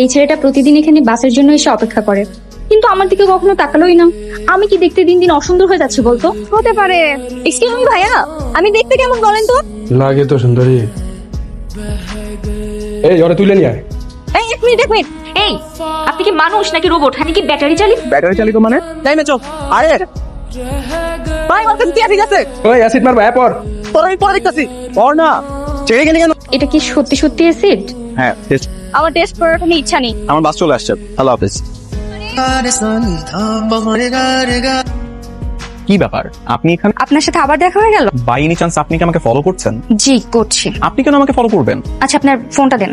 এই ছেলেটা প্রতিদিন এখানে বাসের জন্য এসে অপেক্ষা করে, কিন্তু আমার দিকে কখনো তাকালোই না। আমি কি দেখতে দিন দিন অসুন্দর হয়ে যাচ্ছে বলতো? হতে পারে। এক্সকিউজ মি ভাইয়া, আমি দেখতে কেমন বলেন তো? লাগে তো সুন্দরী। এই ওরে তুলে নিয়ে আয়। এই এক মিনিট। এই আপনি কি মানুষ নাকি রোবট? আপনি কি ব্যাটারি চালিত? ব্যাটারি চালিত মানে? তাই না চল আরে ভাই আমার কাছে ঠিক আছে ওই অ্যাসিড মারবা পর। তোর আমি পরে দেখতাছি পর না চেয়ে গেলি কেন? এটা কি সত্যি সত্যি অ্যাসিড? হ্যাঁ আমার টেস্ট করার কোনো ইচ্ছা নেই। আমার বাস চলে আসছে, আল্লাহ হাফেজ। কি ব্যাপার আপনি এখানে? আপনার সাথে আবার দেখা হয়ে গেল? বাই এনি চান্স আপনি কি আমাকে ফলো করছেন? জি করছি। আপনি কেন আমাকে ফলো করবেন? আচ্ছা আপনার ফোনটা দেন।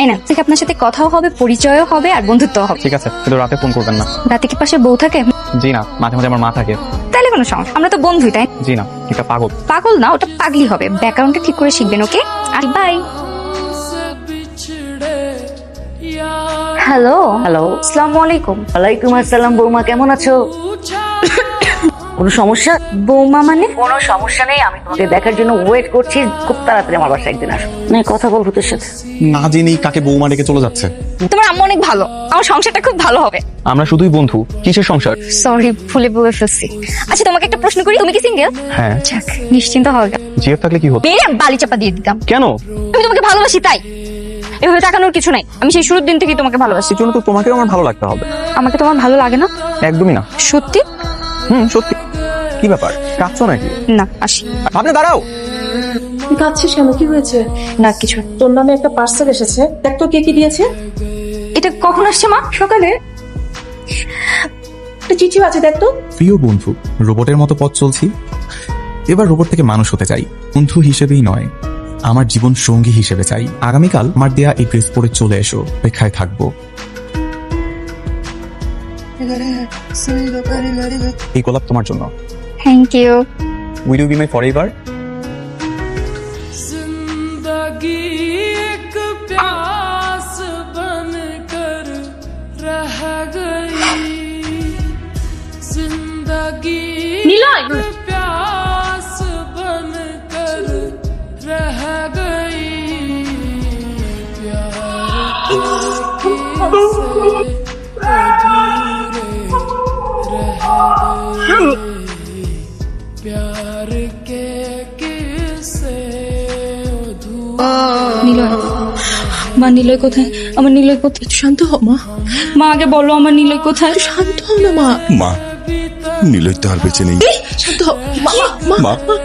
এই না, ঠিক আপনার সাথে কথাও হবে, পরিচয়ও হবে, আর বন্ধুত্বও হবে। ঠিক আছে, কিন্তু রাতে ফোন করবেন না। রাতে কি পাশে বউ থাকে? জি না, মাঝে মাঝে আমার মা থাকে। তাহলে কোনো সমস্যা, আমরা তো বন্ধুই তাই। জি না, এটা পাগল। পাগল না, ওটা পাগলি হবে। ব্যাকগ্রাউন্ডটা ঠিক করে শিখবেন, ওকে? আর বাই। হ্যালো হ্যালো, আসসালামু আলাইকুম। ওয়ালাইকুম আসসালাম। বৌমা কেমন আছো? কোনো সমস্যা? বৌমা মানে? কোনো সমস্যা নেই, আমি তোমাকে দেখার জন্য ওয়েট করছি। খুব তাড়াতাড়ি আমার বাসায় একদিন আসো, না কথা বলবো তোর সাথে। না জেনেই কাকে বৌমা ডেকে চলে যাচ্ছে। তোমার আম্মু অনেক ভালো, আমার সংসারটা খুব ভালো হবে। আমরা শুধুই বন্ধু, কিসের সংসার? সরি, ভুলে বলে ফেলছি। আচ্ছা তোমাকে একটা প্রশ্ন করি, তুমি কি সিঙ্গেল? হ্যাঁ। যাক, নিশ্চিন্ত হওয়া গেল। জিএফ থাকলে কি হতো? মেরে আমি বালি চাপা দিয়ে দিতাম। কেন? আমি তোমাকে ভালোবাসি তাই। এভাবে তাকানোর কিছু নাই, আমি সেই শুরুর দিন থেকেই তোমাকে ভালোবাসি। সেই জন্য তো তোমাকেও আমার ভালো লাগতে হবে। আমাকে তোমার ভালো লাগে না? একদমই না। সত্যি? সত্যি। কি ব্যাপার, কাঁদছো নাকি? না, আসি। আপনি দাঁড়াও। তুই কাঁদছিস কেন? কি হয়েছে? না কিছু। তোর নামে একটা পার্সেল এসেছে, দেখ তো কে কি দিয়েছে। এটা কখন আসছে মা? সকালে একটা চিঠিও আছে, দেখ তো। প্রিয় বন্ধু, রোবটের মতো পথ চলছি, এবার রোবট থেকে মানুষ হতে চাই। বন্ধু হিসেবেই নয়, আমার জীবন সঙ্গী হিসেবে চাই। আগামীকাল আমার দেয়া এই ড্রেস পরে চলে এসো, অপেক্ষায় থাকবো। এই গোলাপ তোমার জন্য। Thank you. Will you be my forever? जिंदगी एक प्यास बनकर रह गई, जिंदगी নিলয়, एक प्यास बनकर रह गई, प्यार के किस्से अधूरे रह गए, प्यार के किस्से নিলয়। মা নিলয় কোথায়? আমার নিলয় কোথায়? শান্ত হ মা, মা আগে বলো আমার নিলয় কোথায়? শান্ত হ না মা। মা, নিলয় তো আর বেঁচে নেই। শান্ত হ মা, মা, মা, মা।